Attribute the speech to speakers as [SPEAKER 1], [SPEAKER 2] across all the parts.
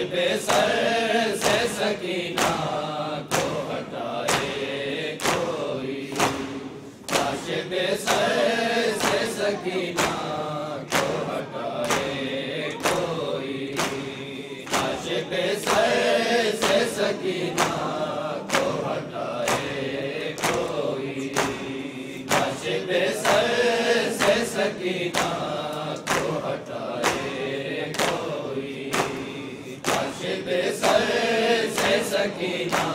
[SPEAKER 1] बेसर से सकीना को हटाए कोई, लाश बेसर से सकीना को हटाए कोई, लाश बेसर से सकीना को हटाए कोई, लाश बेसर से सकीना को हटाए कोई, लाश बेसर से सकीना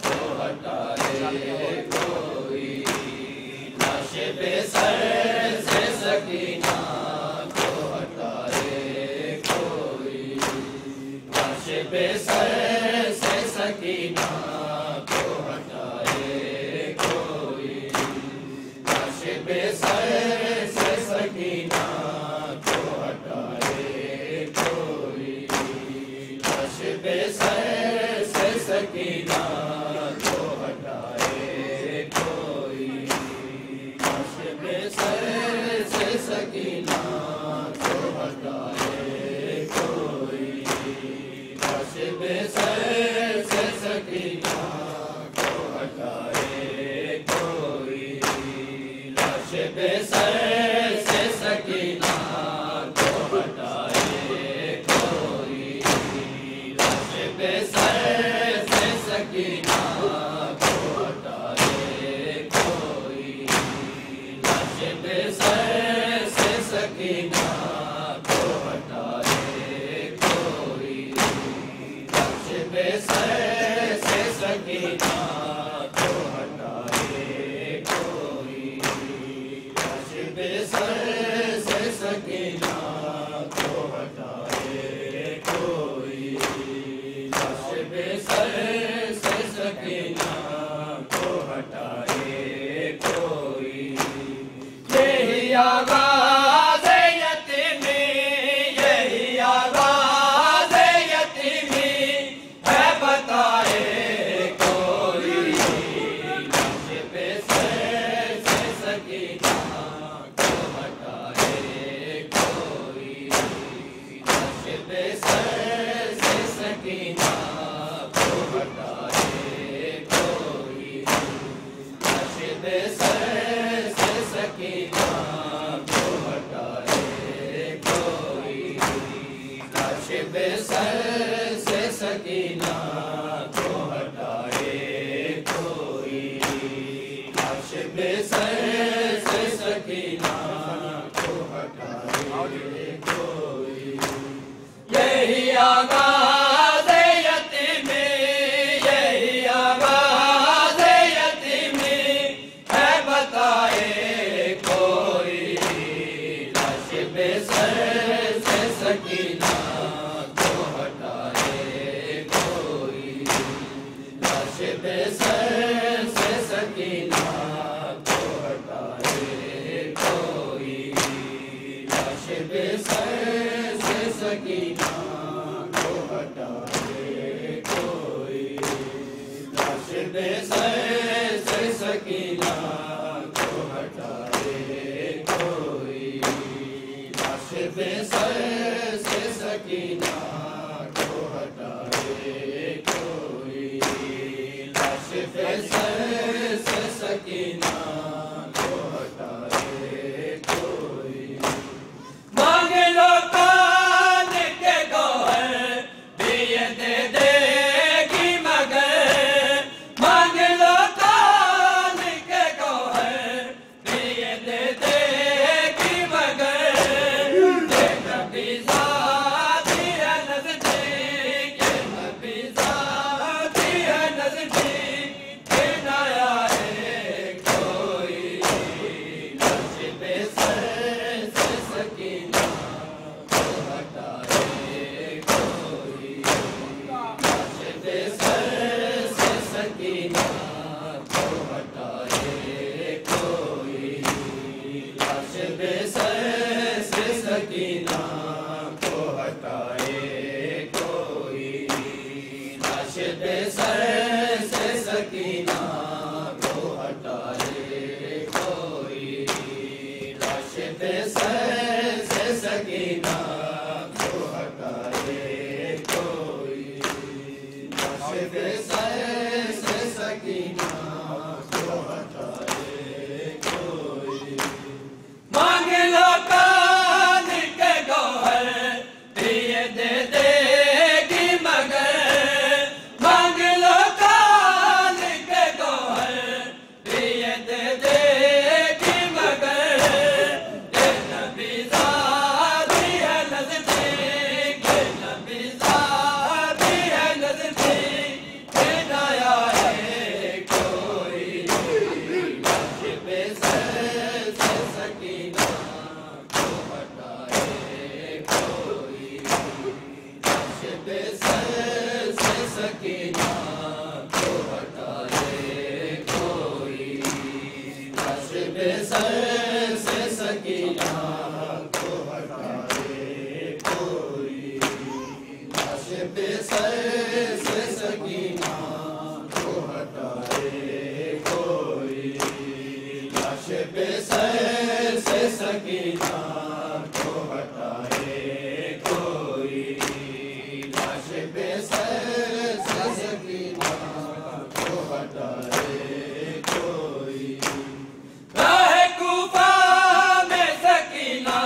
[SPEAKER 1] को हटाए कोई, लाश बेसर से सकीना को हटाए कोई, लाश बेसर से सकीना को हटाए कोई, लाश बेसर से सकीना को हटाए कोई, लाश बेसर से सकीना को हटाए कोई, लाश बेसर से सकीना को हटाए कोई, लाश बेसर से सकीना को हटाए कोई, लाश बेसर से सकीना को हटाए कोई, लाश बेसर से सकीना को हटाए कोई, लाश बेसर से सकीना को हटाए कोई, लाश बेसर से सकीना को हटाए कोई, लाश बेसर से सकीना को हटाए कोई, लाश बेसर से सकीना को हटाए कोई। यही आवाज़ यतीमी, यही आवाज़ यतीमी है, बताए कोई, लाश बेसर से सकीना को हटाए कोई, लाश बेसर से सकीना को हटाए कोई, लाश बेसर से सकीना को हटाए कोई, लाश बेसर से सकीना को हटाए कोई, लाश बेसर से सकीना को हटाए कोई। यही आवाज़ यतीमी, यही आवाज़ यतीमी है, बताए कोई, लाश बेसर से सकीना को हटाए पे सर से सकीना को हटाए कोई, लाश पे सर से सकीना को हटाए कोई, लाश पे सर से सकीना को हटाए कोई, लाश पे सर से सकीना को हटाए कोई, लाश पे सर से सकीना को हटाए कोई। राहे कूफा में सकीना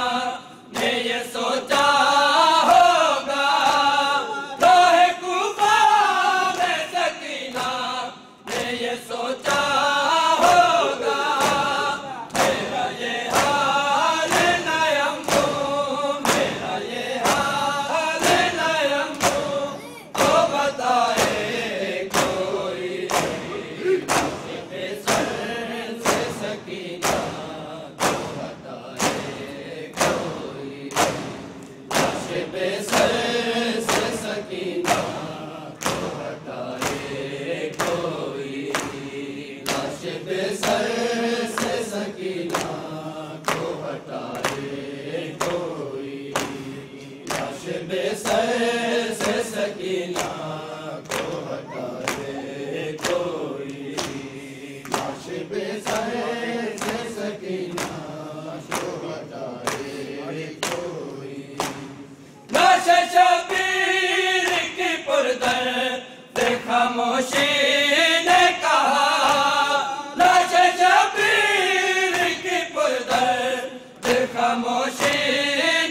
[SPEAKER 1] ने ये सोचा होगा, राहे कूफा में सकीना ने ये सोचा होगा, मेरा ये हाल नयम्बू, मेरा ये हाल नयम्बू, तो बताए कोई, लाश पे सर से सकीना को हटाए कोई, लाश पे सर से सकीना को हटाए कोई, लाश पे सर से सकीना को हटाए कोई, लाश पे सर से सकीना को हटाए कोई, लाश पे सर से सकीना को हटाए कोई। लाश शबीर की पुरदर्द खामोशी ने कहा, लाश शबीर की पुरदर्द खामोशी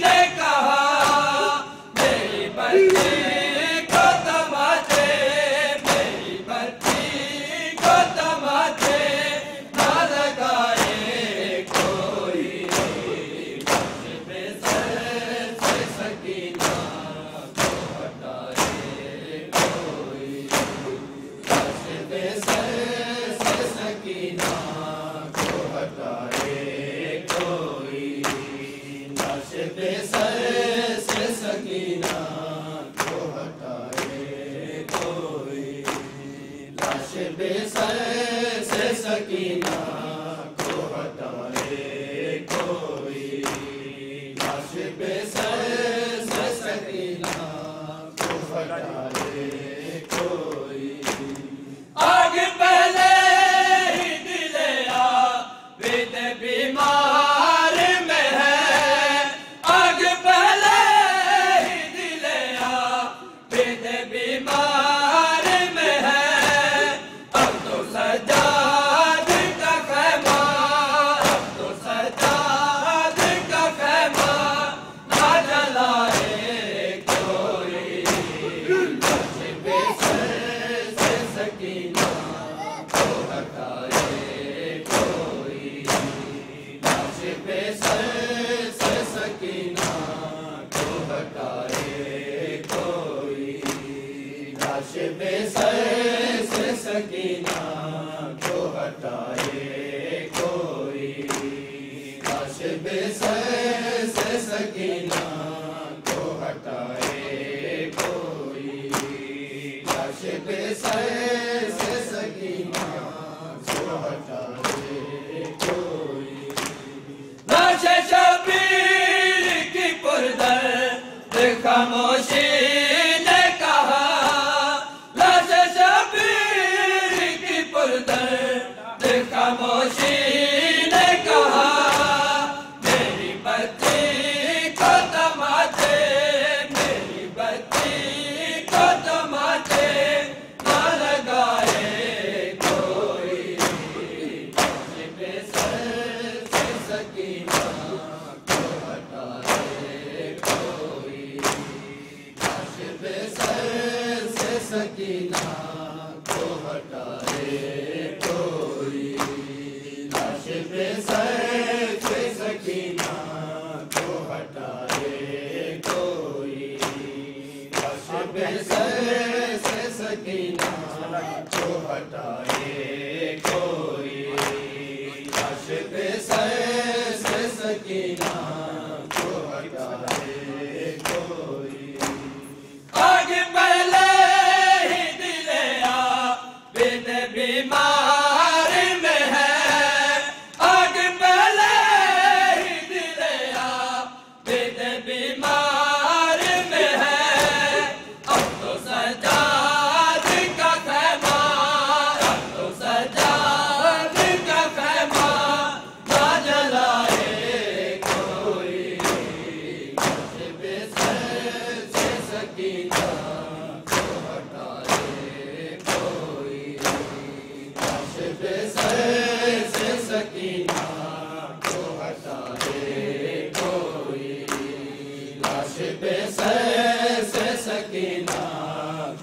[SPEAKER 1] ने कहा, मेरी बच्ची को तमाचे, मेरी बच्ची को तमाचे ना लगाए कोई, लाश पे सर से सकीना को हटाए कोई, लाश पे सर से सकीना को हटाए कोई, लाश पे सर से सकीना को हटाए कोई, लाश पे सर से सकीना को हटाए कोई, लाश पे सर से सकीना को हटाए कोई। आग पहले ही दिले आबिद बीमार में है, आग पहले ही दिले आबिद बीमार में है, अब तो सजाद का खैमा, अब तो सजाद का खैमा ना जलाए कोई, लाश पे सर से सकीना को हटाए कोई, लाश पे सर से सकीना को हटाए कोई, लाश पे सर से सकीना को हटाए कोई, लाश पे सर से सकीना को हटाए कोई, लाश पे सर से सकीना को हटाए कोई। लाश शबीर की पुरदर्द खामोशी ने कहा, लाश शबीर की पुरदर्द खामोशी ने कहा, मेरी बच्ची को तमाचे, मेरी बच्ची को तमाचे ना लगाए कोई, लाश पे सर से सकीना को हटाए कोई, लाश पे सर से सकीना को हटाए कोई, लाश पे सर से सकीना को हटाए कोई, लाश पे सर से सकीना को हटाए कोई, लाश पे सर से सकीना को हटाए कोई। आगे सकीना को हटाए कोई, लाश पे सर से सकीना को हटाए कोई, लाश पे सर से सकीना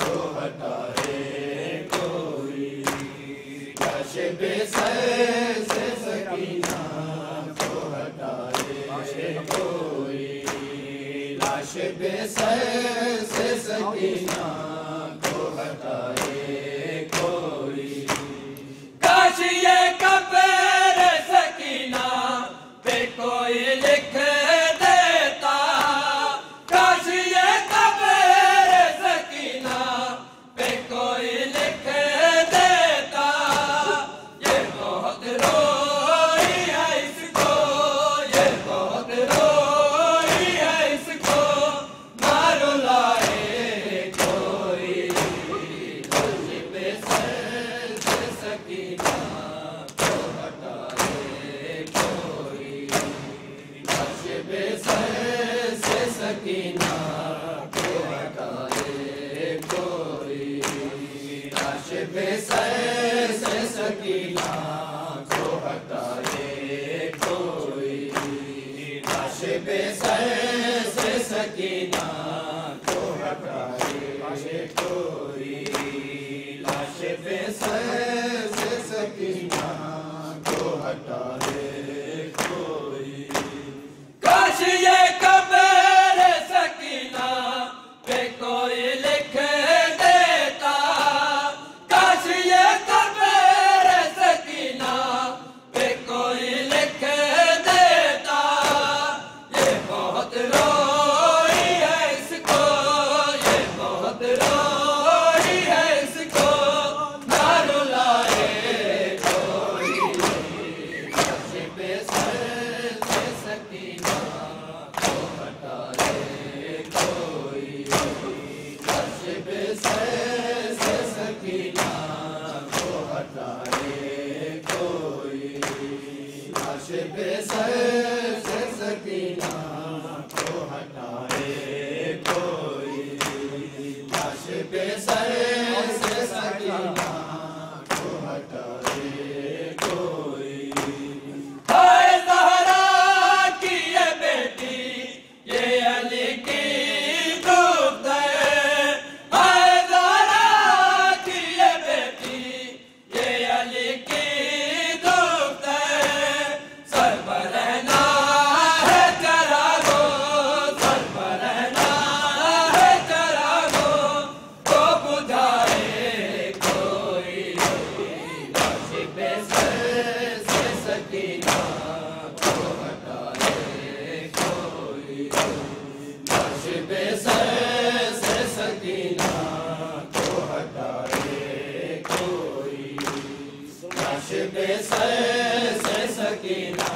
[SPEAKER 1] को हटाए कोई, लाश पे सर से सकीना को हटाए कोई, लाश पे सर से सकीना को हटाए कोई। काश ये कब्र सकीना पे कोई लिख देता, काश ये कब्र सकीना पे कोई लिख देता, ये बहुत रोई है इसको, ये बहुत रोई है इसको, ना रुलाए कोई, लाश पे सर से सकीना को हटाए कोई, लाश पे सर से सकीना को हटाए कोई, लाश पे सर से सकीना को हटाए कोई, लाश पे सर से सकीना को हटाए कोई, लाश पे सर से सकीना को हटाए कोई। काश ये कब्र सकीना पे कोई लिख देता, काश ये कब्र सकीना पे कोई लिख देता, ये बहुत रोई है इसको, ये बहुत रोई है इसको, ना रुलाए कोई, लाश पे सर से सकीना को हटाए कोई, लाश पे सर से सकीना को हटाए कोई, लाश पे सर से सकीना को हटाए कोई, लाश पे सर से सकीना को हटाए कोई। हाय ज़हरा की ये बेटी, ये अली की दूत है, हाय ज़हरा की ये बेटी, ये अली की दूत है, सर पर रहना है चरागो, सर पर रहना है चरागो, तो बुझाए कोई, लाश पे सर से सकीना को हटाए कोई, लाश पे सर से सकीना को हटाए कोई, लाश पे सर से सकीना